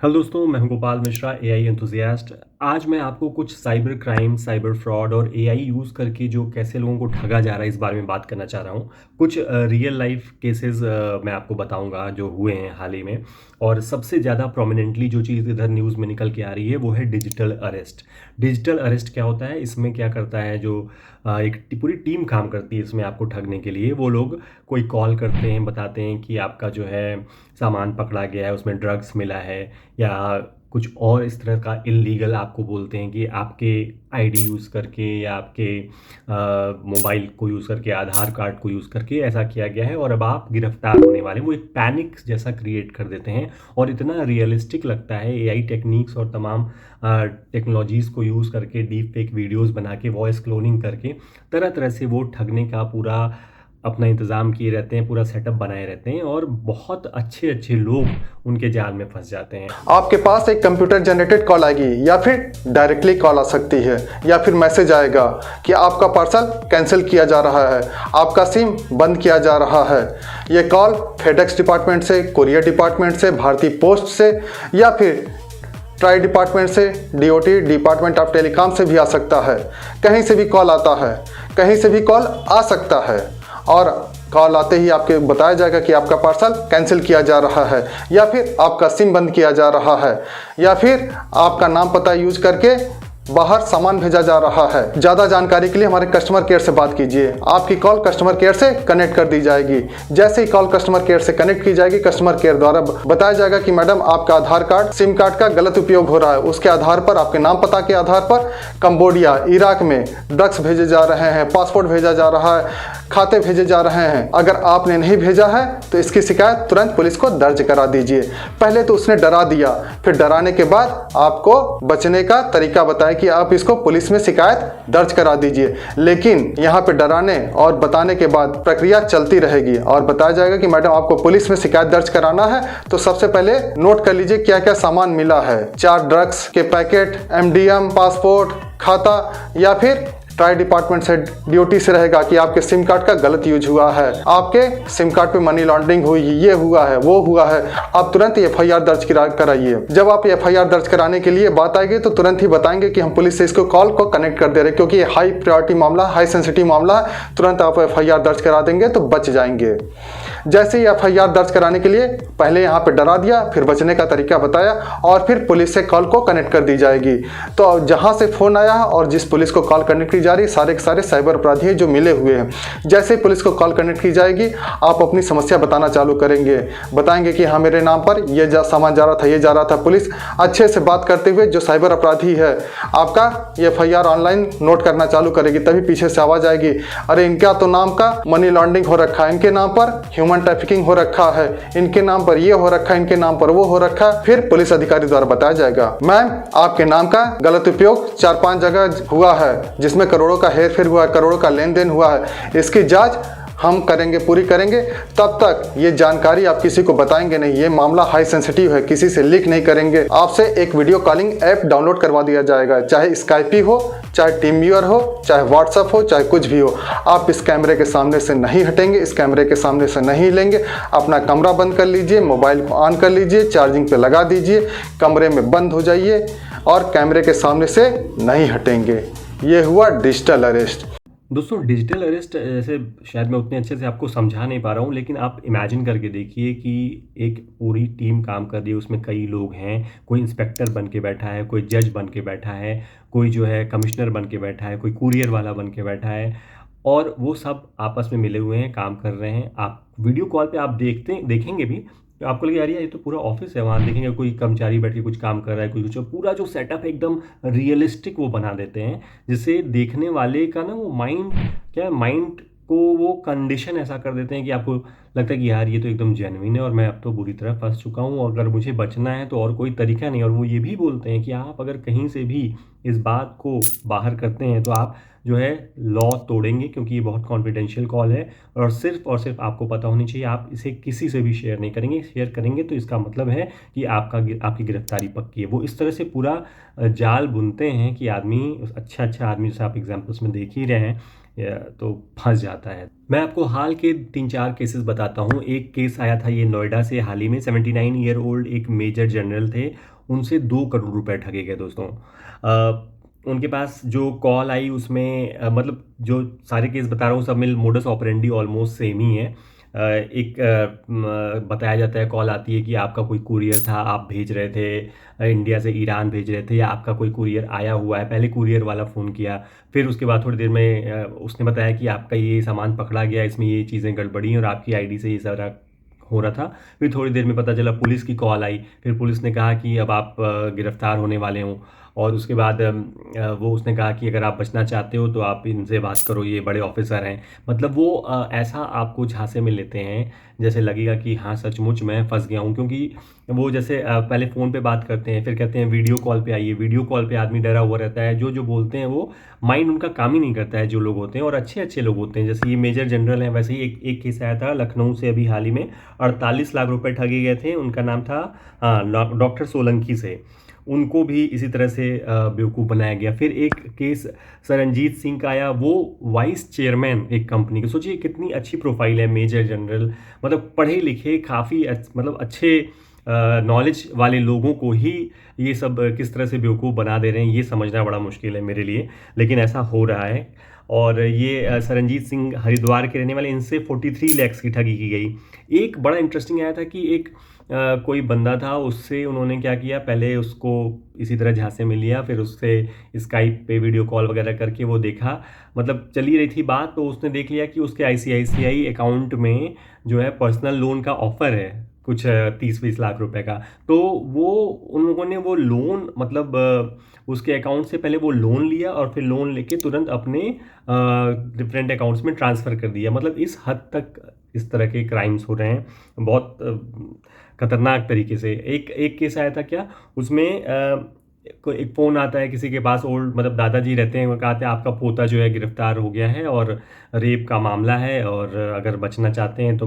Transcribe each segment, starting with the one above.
Hello दोस्तों, मैं हूं गोपाल मिश्रा, एआई एंथुसियास्ट। आज मैं आपको कुछ साइबर क्राइम, साइबर फ्रॉड और एआई यूज़ करके जो कैसे लोगों को ठगा जा रहा है, इस बारे में बात करना चाह रहा हूं। कुछ रियल लाइफ केसेस मैं आपको बताऊंगा जो हुए हैं हाल ही में। और सबसे ज़्यादा प्रोमिनेंटली जो चीज़ इधर न्यूज़ में निकल के आ रही है वो है डिजिटल अरेस्ट। डिजिटल अरेस्ट क्या होता है? इसमें क्या करता है, जो एक पूरी टीम काम करती है इसमें आपको ठगने के लिए। वो लोग कोई कॉल करते हैं, बताते हैं कि आपका जो है सामान पकड़ा गया है, उसमें ड्रग्स मिला है या कुछ और इस तरह का इल्लीगल। आपको बोलते हैं कि आपके आईडी यूज़ करके या आपके मोबाइल को यूज़ करके, आधार कार्ड को यूज़ करके ऐसा किया गया है और अब आप गिरफ्तार होने वाले हैं। वो एक पैनिक जैसा क्रिएट कर देते हैं और इतना रियलिस्टिक लगता है। एआई टेक्निक्स और तमाम टेक्नोलॉजीज़ को यूज़ करके, डीप फेक वीडियोज़ बना के, वॉइस क्लोनिंग करके तरह तरह से वो ठगने का पूरा अपना इंतज़ाम किए रहते हैं, पूरा सेटअप बनाए रहते हैं और बहुत अच्छे अच्छे लोग उनके जाल में फंस जाते हैं। आपके पास एक कंप्यूटर जनरेटेड कॉल आएगी या फिर डायरेक्टली कॉल आ सकती है या फिर मैसेज आएगा कि आपका पार्सल कैंसिल किया जा रहा है, आपका सिम बंद किया जा रहा है। ये कॉल फेडेक्स डिपार्टमेंट से, कुरियर डिपार्टमेंट से, भारतीय पोस्ट से या फिर ट्राई डिपार्टमेंट से, डीओटी डिपार्टमेंट ऑफ टेलीकॉम से भी आ सकता है। कहीं से भी कॉल आता है, कहीं से भी कॉल आ सकता है और कॉल आते ही आपके बताया जाएगा कि आपका पार्सल कैंसिल किया जा रहा है या फिर आपका सिम बंद किया जा रहा है या फिर आपका नाम पता यूज करके बाहर सामान भेजा जा रहा है। ज़्यादा जानकारी के लिए हमारे कस्टमर केयर से बात कीजिए। आपकी कॉल कस्टमर केयर से कनेक्ट कर दी जाएगी। जैसे ही कॉल कस्टमर केयर से कनेक्ट की जाएगी, कस्टमर केयर द्वारा बताया जाएगा कि मैडम आपका आधार कार्ड, सिम कार्ड का गलत उपयोग हो रहा है। उसके आधार पर, आपके नाम पता के आधार पर कंबोडिया, इराक में ड्रग्स भेजे जा रहे हैं, पासपोर्ट भेजा जा रहा है, खाते भेजे जा रहे हैं। अगर आपने नहीं भेजा है तो इसकी शिकायत तुरंत पुलिस को दर्ज करा दीजिए। पहले तो उसने डरा दिया, फिर डराने के बाद आपको बचने का तरीका बताया कि आप इसको पुलिस में शिकायत दर्ज करा दीजिए। लेकिन यहाँ पे डराने और बताने के बाद प्रक्रिया चलती रहेगी और बताया जाएगा कि मैडम आपको पुलिस में शिकायत दर्ज कराना है तो सबसे पहले नोट कर लीजिए क्या क्या सामान मिला है। 4 ड्रग्स के पैकेट, एमडीएम, पासपोर्ट, खाता या फिर ट्राई डिपार्टमेंट से, ड्यूटी से रहेगा कि आपके सिम कार्ड का गलत यूज हुआ है, आपके सिम कार्ड पे मनी लॉन्ड्रिंग हुई, ये हुआ है, वो हुआ है। आप तुरंत एफआईआर दर्ज कराइए। जब आप एफआईआर दर्ज कराने के लिए बात आएगी तो तुरंत ही बताएंगे कि हम पुलिस से इसको कॉल को कनेक्ट कर दे रहे हैं, क्योंकि ये हाई प्रायोरिटी मामला, हाई सेंसिटिव मामला है। तुरंत आप एफआईआर दर्ज करा देंगे तो बच जाएंगे। जैसे ही एफआईआर दर्ज कराने के लिए पहले यहाँ पे डरा दिया, फिर बचने का तरीका बताया और फिर पुलिस से कॉल को कनेक्ट कर दी जाएगी। तो जहाँ से फ़ोन आया है और जिस पुलिस को कॉल कनेक्ट की जा रही है, सारे के सारे साइबर अपराधी हैं जो मिले हुए हैं। जैसे ही पुलिस को कॉल कनेक्ट की जाएगी, आप अपनी समस्या बताना चालू करेंगे। बताएंगे कि हाँ, मेरे नाम पर ये सामान जा रहा था, ये जा रहा था। पुलिस अच्छे से बात करते हुए जो साइबर अपराधी है आपका एफआईआर ऑनलाइन नोट करना चालू करेगी। तभी पीछे से आवाज़ आएगी, अरे इनका तो नाम का मनी लॉन्ड्रिंग हो रखा है, इनके नाम पर ह्यूमन ट्रैफिकिंग हो रखा है, इनके नाम पर ये हो रखा है, इनके नाम पर वो हो रखा है। फिर पुलिस अधिकारी द्वारा बताया जाएगा, मैम आपके नाम का गलत उपयोग 4-5 जगह हुआ है, जिसमें करोड़ों का हेरफेर हुआ है, करोड़ों का लेन देन हुआ है। इसकी जांच हम करेंगे, पूरी करेंगे। तब तक ये जानकारी आप किसी को बताएंगे नहीं। ये मामला हाई सेंसिटिव है, किसी से लीक नहीं करेंगे। आपसे एक वीडियो कॉलिंग ऐप डाउनलोड करवा दिया जाएगा, चाहे स्काइपी हो, चाहे टीम व्यूअर हो, चाहे व्हाट्सएप हो, चाहे कुछ भी हो। आप इस कैमरे के सामने से नहीं हटेंगे, इस कैमरे के सामने से नहीं लेंगे। अपना कमरा बंद कर लीजिए, मोबाइल को ऑन कर लीजिए, चार्जिंग पे लगा दीजिए, कमरे में बंद हो जाइए और कैमरे के सामने से नहीं हटेंगे। ये हुआ डिजिटल अरेस्ट। दोस्तों, डिजिटल अरेस्ट जैसे शायद मैं उतने अच्छे से आपको समझा नहीं पा रहा हूँ, लेकिन आप इमेजिन करके देखिए कि एक पूरी टीम काम कर रही है, उसमें कई लोग हैं। कोई इंस्पेक्टर बन के बैठा है, कोई जज बन के बैठा है, कोई जो है कमिश्नर बन के बैठा है, कोई कुरियर वाला बन के बैठा है और वो सब आपस में मिले हुए हैं, काम कर रहे हैं। आप वीडियो कॉल पे आप देखेंगे भी तो आपको लगे यार ये तो पूरा ऑफिस है। वहाँ देखेंगे कोई कर्मचारी बैठ के कुछ काम कर रहा है, कोई कुछ, पूरा जो सेटअप है एकदम रियलिस्टिक वो बना देते हैं, जिससे देखने वाले का ना वो माइंड को वो कंडीशन ऐसा कर देते हैं कि आपको लगता है कि यार ये तो एकदम जेन्युइन है और मैं अब तो बुरी तरह फंस चुका हूँ और अगर मुझे बचना है तो और कोई तरीका नहीं। और वो ये भी बोलते हैं कि आप अगर कहीं से भी इस बात को बाहर करते हैं तो आप जो है लॉ तोड़ेंगे, क्योंकि ये बहुत कॉन्फिडेंशियल कॉल है और सिर्फ आपको पता होनी चाहिए। आप इसे किसी से भी शेयर नहीं करेंगे। शेयर करेंगे तो इसका मतलब है कि आपकी गिरफ्तारी पक्की है। वो इस तरह से पूरा जाल बुनते हैं कि आदमी, अच्छा आदमी, जैसे आप एग्जाम्पल्स में देख ही रहे हैं, तो फंस जाता है। मैं आपको हाल के 3-4 केसेस बताता हूँ। एक केस आया था ये नोएडा से हाल ही में, 79 ईयर ओल्ड एक मेजर जनरल थे, उनसे 2 करोड़ रुपए ठगे गए दोस्तों। उनके पास जो कॉल आई उसमें मतलब जो सारे केस बता रहा हूँ सब में मोडस ऑपरेंडी ऑलमोस्ट सेम ही है। एक बताया जाता है, कॉल आती है कि आपका कोई कुरियर था, आप भेज रहे थे इंडिया से ईरान भेज रहे थे, या आपका कोई कुरियर आया हुआ है। पहले कुरियर वाला फ़ोन किया, फिर उसके बाद थोड़ी देर में उसने बताया कि आपका ये सामान पकड़ा गया, इसमें ये चीज़ें गड़बड़ी हैं और आपकी आईडी से ये सारा हो रहा था। फिर थोड़ी देर में पता चला पुलिस की कॉल आई, फिर पुलिस ने कहा कि अब आप गिरफ्तार होने वाले हों। और उसके बाद वो उसने कहा कि अगर आप बचना चाहते हो तो आप इनसे बात करो, ये बड़े ऑफिसर हैं। मतलब वो ऐसा आपको झांसे में लेते हैं जैसे लगेगा कि हाँ सचमुच मैं फंस गया हूँ, क्योंकि वो जैसे पहले फ़ोन पे बात करते हैं, फिर कहते हैं वीडियो कॉल पे आइए। वीडियो कॉल पे आदमी डरा हुआ रहता है, जो जो बोलते हैं वो माइंड उनका काम ही नहीं करता है जो लोग होते हैं, और अच्छे अच्छे लोग होते हैं। जैसे ये मेजर जनरल हैं, वैसे ही एक केस आया था लखनऊ से अभी हाल ही में, 48 लाख रुपए ठगे गए थे। उनका नाम था डॉक्टर सोलंकी से। उनको भी इसी तरह से बेवकूफ़ बनाया गया। फिर एक केस सरनजीत सिंह का आया, वो वाइस चेयरमैन एक कंपनी के, सोचिए कितनी अच्छी प्रोफाइल है, मेजर जनरल, मतलब पढ़े लिखे काफ़ी मतलब अच्छे नॉलेज वाले लोगों को ही ये सब किस तरह से बेवकूफ़ बना दे रहे हैं, ये समझना बड़ा मुश्किल है मेरे लिए, लेकिन ऐसा हो रहा है। और ये सरनजीत सिंह हरिद्वार के रहने वाले, इनसे 43 लैक्स की ठगी की गई। एक बड़ा इंटरेस्टिंग आया था कि एक कोई बंदा था, उससे उन्होंने क्या किया, पहले उसको इसी तरह झांसे में लिया, फिर उससे स्काइप पे वीडियो कॉल वगैरह करके वो देखा, मतलब चली रही थी बात, तो उसने देख लिया कि उसके आईसीआईसीआई अकाउंट में जो है पर्सनल लोन का ऑफ़र है, कुछ 30-20 लाख रुपए का। तो वो उन लोगों ने वो लोन मतलब उसके अकाउंट से पहले वो लोन लिया और फिर लोन लेके तुरंत अपने डिफरेंट अकाउंट्स में ट्रांसफ़र कर दिया। मतलब इस हद तक इस तरह के क्राइम्स हो रहे हैं, बहुत खतरनाक तरीके से। एक एक केस आया था क्या, उसमें एक फ़ोन आता है किसी के पास, ओल्ड मतलब दादाजी रहते हैं, वो कहते हैं आपका पोता जो है गिरफ्तार हो गया है और रेप का मामला है, और अगर बचना चाहते हैं तो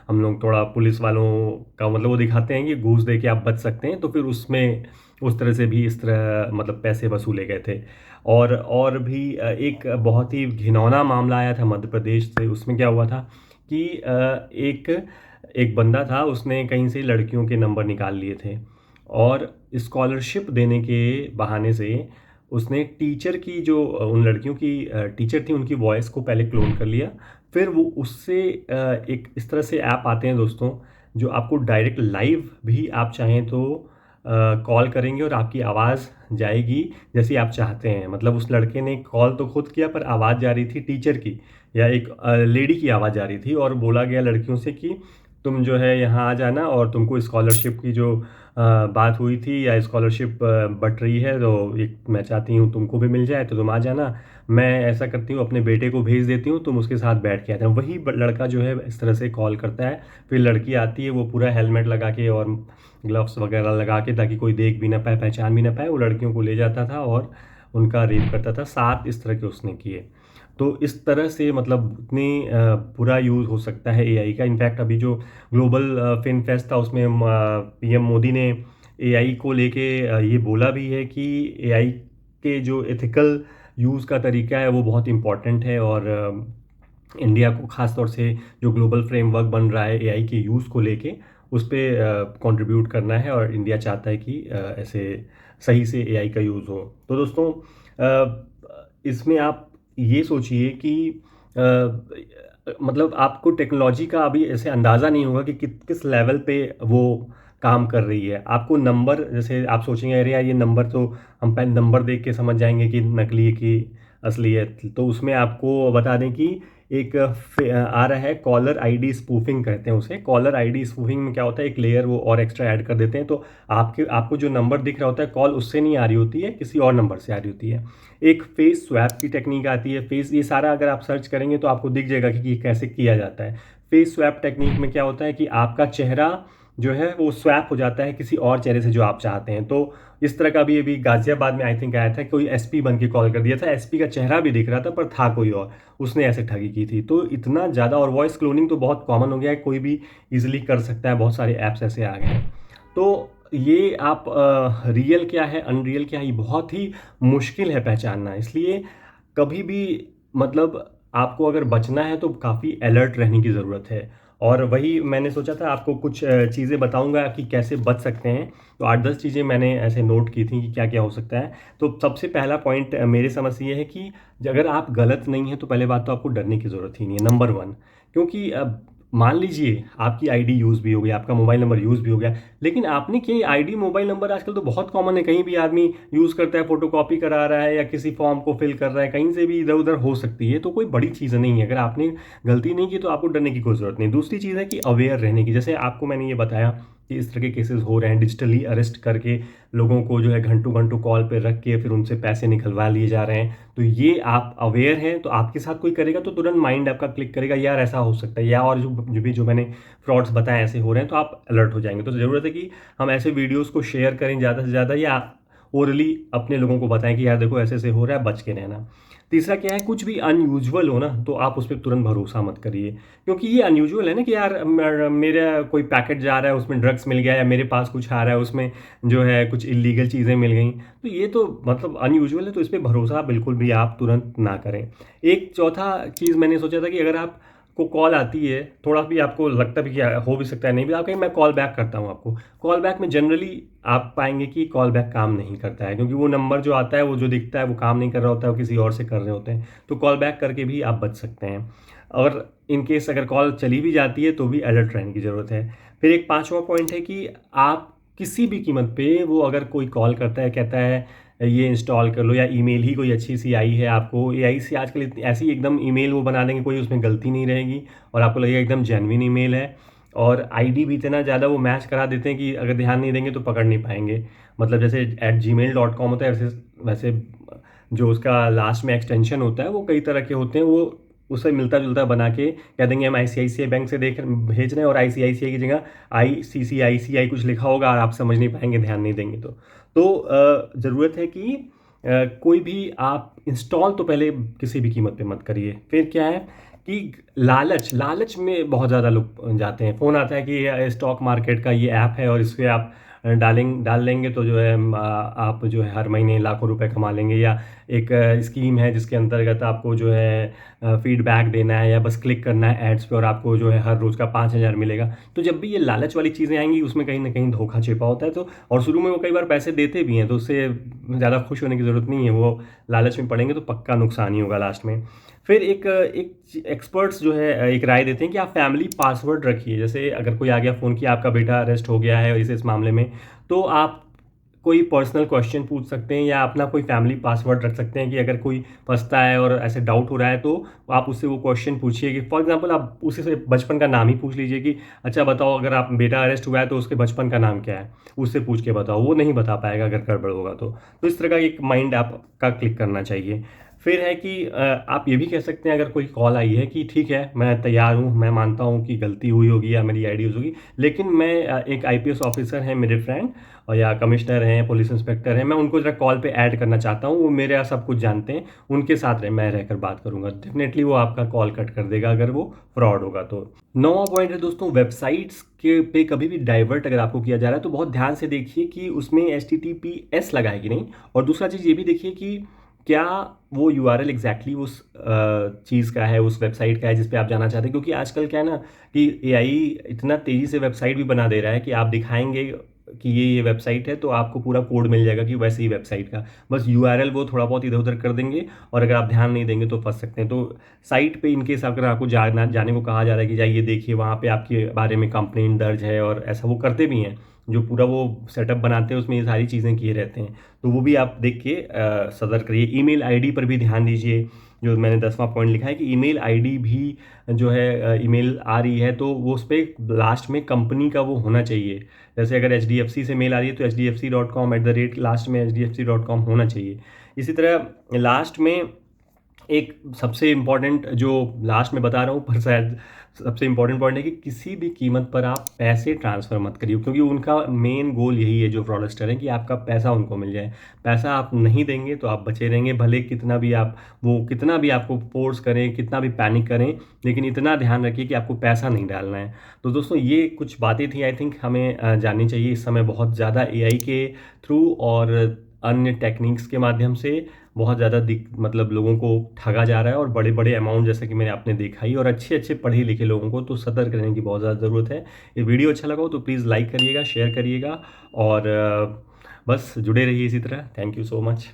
हम लोग थोड़ा पुलिस वालों का मतलब वो दिखाते हैं कि घूस दे के आप बच सकते हैं। तो फिर उसमें उस तरह से भी इस तरह मतलब पैसे वसूले गए थे। और भी एक बहुत ही घिनौना मामला आया था मध्य प्रदेश से। उसमें क्या हुआ था कि एक एक बंदा था, उसने कहीं से लड़कियों के नंबर निकाल लिए थे और स्कॉलरशिप देने के बहाने से उसने टीचर की जो उन लड़कियों की टीचर थी उनकी वॉइस को पहले क्लोन कर लिया। फिर वो उससे एक इस तरह से ऐप आते हैं दोस्तों, जो आपको डायरेक्ट लाइव भी आप चाहें तो कॉल करेंगे और आपकी आवाज़ जाएगी जैसी आप चाहते हैं। मतलब उस लड़के ने कॉल तो खुद किया पर आवाज़ जा रही थी टीचर की, या एक लेडी की आवाज़ जा रही थी, और बोला गया लड़कियों से कि तुम जो है यहाँ आ जाना, और तुमको स्कॉलरशिप की जो बात हुई थी या स्कॉलरशिप बट रही है, तो एक मैं चाहती हूँ तुमको भी मिल जाए, तो तुम आ जाना। मैं ऐसा करती हूँ अपने बेटे को भेज देती हूँ, तुम उसके साथ बैठ के आते हो। वही लड़का जो है इस तरह से कॉल करता है, फिर लड़की आती है, वो पूरा हेलमेट लगा के और ग्लव्स वगैरह लगा के, ताकि कोई देख भी ना पाए, पहचान भी ना पाए, वो लड़कियों को ले जाता था और उनका रेप करता था। 7 इस तरह के उसने किए। तो इस तरह से मतलब इतनी बुरा यूज़ हो सकता है एआई का। इनफैक्ट अभी जो ग्लोबल फिन फेस्ट था उसमें पीएम मोदी ने एआई को लेके ये बोला भी है कि एआई के जो एथिकल यूज़ का तरीका है वो बहुत इम्पॉर्टेंट है, और इंडिया को ख़ास तौर से जो ग्लोबल फ्रेमवर्क बन रहा है एआई के यूज़ को लेके, उस पे कंट्रीब्यूट करना है, और इंडिया चाहता है कि ऐसे सही से एआई का यूज़ हो। तो दोस्तों इसमें आप ये सोचिए कि मतलब आपको टेक्नोलॉजी का अभी ऐसे अंदाज़ा नहीं होगा कि किस लेवल पे वो काम कर रही है। आपको नंबर, जैसे आप सोचेंगे अरे यार ये नंबर तो हम पहले नंबर देख के समझ जाएँगे कि नकली है कि असली है। तो उसमें आपको बता दें कि एक आ रहा है कॉलर आईडी स्पूफिंग कहते हैं उसे। कॉलर आईडी स्पूफिंग में क्या होता है, एक लेयर वो और एक्स्ट्रा ऐड कर देते हैं, तो आपको जो नंबर दिख रहा होता है कॉल उससे नहीं आ रही होती है, किसी और नंबर से आ रही होती है। एक फेस स्वैप की टेक्निक आती है। फेस, ये सारा अगर आप सर्च करेंगे तो आपको दिख जाएगा कि ये कैसे किया जाता है। फेस स्वैप टेक्निक में क्या होता है कि आपका चेहरा जो है वो स्वैप हो जाता है किसी और चेहरे से जो आप चाहते हैं। तो इस तरह का भी अभी गाज़ियाबाद में आई थिंक आया था, कोई एसपी बन के कॉल कर दिया था। एसपी का चेहरा भी दिख रहा था पर था कोई और, उसने ऐसे ठगी की थी। तो इतना ज़्यादा, और वॉइस क्लोनिंग तो बहुत कॉमन हो गया है, कोई भी ईज़िली कर सकता है, बहुत सारे ऐप्स ऐसे आ गए हैं। तो ये आप रियल क्या है, अनरियल क्या है, ये बहुत ही मुश्किल है पहचानना। इसलिए कभी भी मतलब आपको अगर बचना है तो काफ़ी अलर्ट रहने की ज़रूरत है। और वही मैंने सोचा था आपको कुछ चीज़ें बताऊँगा कि कैसे बच सकते हैं। तो 8-10 चीज़ें मैंने ऐसे नोट की थी कि क्या-क्या हो सकता है। तो सबसे पहला पॉइंट मेरे समझ से ये है कि अगर आप गलत नहीं हैं तो पहले बात तो आपको डरने की ज़रूरत ही नहीं है, नंबर 1। क्योंकि मान लीजिए आपकी आईडी यूज़ भी हो गई, आपका मोबाइल नंबर यूज़ भी हो गया, लेकिन आपने कहीं आईडी, मोबाइल नंबर आजकल तो बहुत कॉमन है, कहीं भी आदमी यूज़ करता है, फ़ोटोकॉपी करा रहा है या किसी फॉर्म को फिल कर रहा है, कहीं से भी इधर-उधर हो सकती है, तो कोई बड़ी चीज़ नहीं है। अगर आपने गलती नहीं की तो आपको डरने की कोई ज़रूरत नहीं। दूसरी चीज़ है कि अवेयर रहने की, जैसे आपको मैंने ये बताया कि इस तरह के केसेस हो रहे हैं, डिजिटली अरेस्ट करके लोगों को जो है घंटों-घंटों कॉल पे रख के फिर उनसे पैसे निकलवा लिए जा रहे हैं। तो ये आप अवेयर हैं, तो आपके साथ कोई करेगा तो तुरंत माइंड आपका क्लिक करेगा, यार ऐसा हो सकता है, या और जो मैंने फ्रॉड्स बताए ऐसे हो रहे हैं, तो आप अलर्ट हो जाएँगे। तो ज़रूरत है कि हम ऐसे वीडियोज़ को शेयर करें ज़्यादा से ज़्यादा, या ओरली अपने लोगों को बताएँ कि यार देखो ऐसे-ऐसे हो रहा है, बच के रहना। तीसरा क्या है, कुछ भी अनयूजुअल हो ना, तो आप उस पे तुरंत भरोसा मत करिए। क्योंकि ये अनयूजुअल है ना कि यार मेरा कोई पैकेट जा रहा है, उसमें ड्रग्स मिल गया, या मेरे पास कुछ आ रहा है, उसमें जो है कुछ इल्लीगल चीज़ें मिल गईं। तो ये तो मतलब अनयूजुअल है, तो इस पे भरोसा बिल्कुल भी आप तुरंत ना करें। एक चौथा चीज़ मैंने सोचा था कि अगर आप को कॉल आती है, थोड़ा भी आपको लगता भी कि हो भी सकता है, नहीं भी, आप कहें मैं कॉल बैक करता हूँ आपको। कॉल बैक में जनरली आप पाएँगे कि कॉल बैक काम नहीं करता है, क्योंकि वो नंबर जो आता है, वो जो दिखता है, वो काम नहीं कर रहा होता है, वो किसी और से कर रहे होते हैं। तो कॉल बैक करके भी आप बच सकते हैं। और इन केस अगर कॉल चली भी जाती है, तो भी अलर्ट रहने की ज़रूरत है। फिर एक पाँचवाँ पॉइंट है कि आप किसी भी कीमत पे, वो अगर कोई कॉल करता है, कहता है ये इंस्टॉल कर लो, या ईमेल ही कोई अच्छी-सी आई है आपको, एआई से आजकल इतनी ऐसी एकदम ईमेल वो बना देंगे, कोई उसमें गलती नहीं रहेगी और आपको लगेगा एकदम जेन्युइन ईमेल है, और आईडी भी इतना ज़्यादा वो मैच करा देते हैं कि अगर ध्यान नहीं देंगे तो पकड़ नहीं पाएँगे। मतलब जैसे @gmail.com होता है, वैसे वैसे जो उसका लास्ट में एक्सटेंशन होता है, वो कई तरह के होते हैं, वो उससे मिलता-जुलता बना के कह देंगे हम आईसीआईसीआई बैंक से भेज रहे हैं, और आईसीआईसीआई की जगह आईसीसीआईसीआई कुछ लिखा होगा और आप समझ नहीं पाएँगे, ध्यान नहीं देंगे तो। तो ज़रूरत है कि कोई भी आप इंस्टॉल तो पहले किसी भी कीमत पे मत करिए। फिर क्या है कि लालच में बहुत ज़्यादा लोग जाते हैं। फ़ोन आता है कि ये स्टॉक मार्केट का ये ऐप है और इसपे आप डाल लेंगे तो जो है आप जो है हर महीने लाखों रुपए कमा लेंगे, या एक स्कीम है जिसके अंतर्गत आपको जो है फीडबैक देना है, या बस क्लिक करना है एड्स पे और आपको जो है हर रोज़ का 5,000 मिलेगा। तो जब भी ये लालच वाली चीज़ें आएँगी, उसमें कहीं न कहीं धोखा छिपा होता है, तो और शुरू में वो कई बार पैसे देते भी हैं, तो उससे ज़्यादा खुश होने की ज़रूरत नहीं है। वो लालच में पड़ेंगे तो पक्का नुकसान ही होगा लास्ट में। फिर एक एक्सपर्ट्स जो है एक राय देते हैं कि आप फैमिली पासवर्ड रखिए। जैसे अगर कोई आ गया फ़ोन कि आपका बेटा अरेस्ट हो गया है इस मामले में, तो आप कोई पर्सनल क्वेश्चन पूछ सकते हैं, या अपना कोई फैमिली पासवर्ड रख सकते हैं कि अगर कोई फँसता है और ऐसे डाउट हो रहा है, तो आप उससे वो क्वेश्चन पूछिए कि फॉर एग्ज़ाम्पल आप उसी से बचपन का नाम ही पूछ लीजिए कि अच्छा बताओ, अगर आप बेटा अरेस्ट हुआ है तो उसके बचपन का नाम क्या है? उससे पूछ के बताओ, वो नहीं बता पाएगा अगर गड़बड़ होगा तो। तो इस तरह का एक माइंड आपका क्लिक करना चाहिए। फिर है कि आप ये भी कह सकते हैं, अगर कोई कॉल आई है कि ठीक है, मैं तैयार हूँ, मैं मानता हूँ कि गलती हुई होगी या मेरी आईडी यूज़ होगी, लेकिन मैं एक आईपीएस ऑफ़िसर हैं मेरे फ्रेंड, और या कमिश्नर हैं, पुलिस इंस्पेक्टर हैं, मैं उनको ज़रा कॉल पे ऐड करना चाहता हूँ, वो मेरा सब कुछ जानते हैं, उनके साथ मैं रहकर बात करूँगा। डेफ़िनेटली वो आपका कॉल कट कर देगा अगर वो फ्रॉड होगा तो। 9वाँ पॉइंट है दोस्तों, वेबसाइट्स के पे कभी भी डाइवर्ट अगर आपको किया जा रहा है, तो बहुत ध्यान से देखिए कि उसमें एचटीटीपीएस लगा है कि नहीं, और दूसरा चीज़ ये भी देखिए कि क्या वो यूआरएल एग्जैक्टली उस चीज़ का है, उस वेबसाइट का है जिस पे आप जाना चाहते हैं। क्योंकि आजकल क्या है ना कि एआई इतना तेज़ी से वेबसाइट भी बना दे रहा है कि आप दिखाएंगे कि ये वेबसाइट है, तो आपको पूरा कोड मिल जाएगा कि वैसे ही वेबसाइट का, बस यूआरएल वो थोड़ा बहुत इधर उधर कर देंगे, और अगर आप ध्यान नहीं देंगे तो फंस सकते हैं। तो साइट पे इनकेस अगर आपको जाने को कहा जा रहा है कि जाइए देखिए, वहाँ पे आपके बारे में कंप्लेंट दर्ज है, और ऐसा वो करते भी हैं, जो पूरा वो सेटअप बनाते हैं उसमें ये सारी चीज़ें किए रहते हैं। तो वो भी आप देख के सतर्क रहिए। ईमेल आईडी पर भी ध्यान दीजिए, जो मैंने 10वां पॉइंट लिखा है कि ईमेल आईडी भी जो है ईमेल आ रही है तो वो उस पे लास्ट में कंपनी का वो होना चाहिए। जैसे अगर एचडीएफसी से मेल आ रही है तो hdfc.com लास्ट में hdfc.com होना चाहिए। इसी तरह लास्ट में एक सबसे इम्पोर्टेंट जो लास्ट में बता रहा हूँ, पर शायद सबसे इम्पोर्टेंट पॉइंट है कि किसी भी कीमत पर आप पैसे ट्रांसफ़र मत करिए, क्योंकि उनका मेन गोल यही है, जो फ्रॉडस्टर है, कि आपका पैसा उनको मिल जाए। पैसा आप नहीं देंगे तो आप बचे रहेंगे, भले कितना भी आपको फ़ोर्स करें, कितना भी पैनिक करें, लेकिन इतना ध्यान रखिए कि आपको पैसा नहीं डालना है। तो दोस्तों ये कुछ बातें थी, आई थिंक हमें जाननी चाहिए इस समय बहुत ज़्यादा एआई के थ्रू, और अन्य टेक्निक्स के माध्यम से बहुत ज़्यादा मतलब लोगों को ठगा जा रहा है और बड़े-बड़े अमाउंट जैसे कि मैंने आपने देखा ही। और अच्छे-अच्छे पढ़े-लिखे लोगों को तो सतर्क रहने की बहुत ज़्यादा ज़रूरत है। ये वीडियो अच्छा लगा हो तो प्लीज़ लाइक करिएगा, शेयर करिएगा और बस जुड़े रहिए इसी तरह। Thank you so much.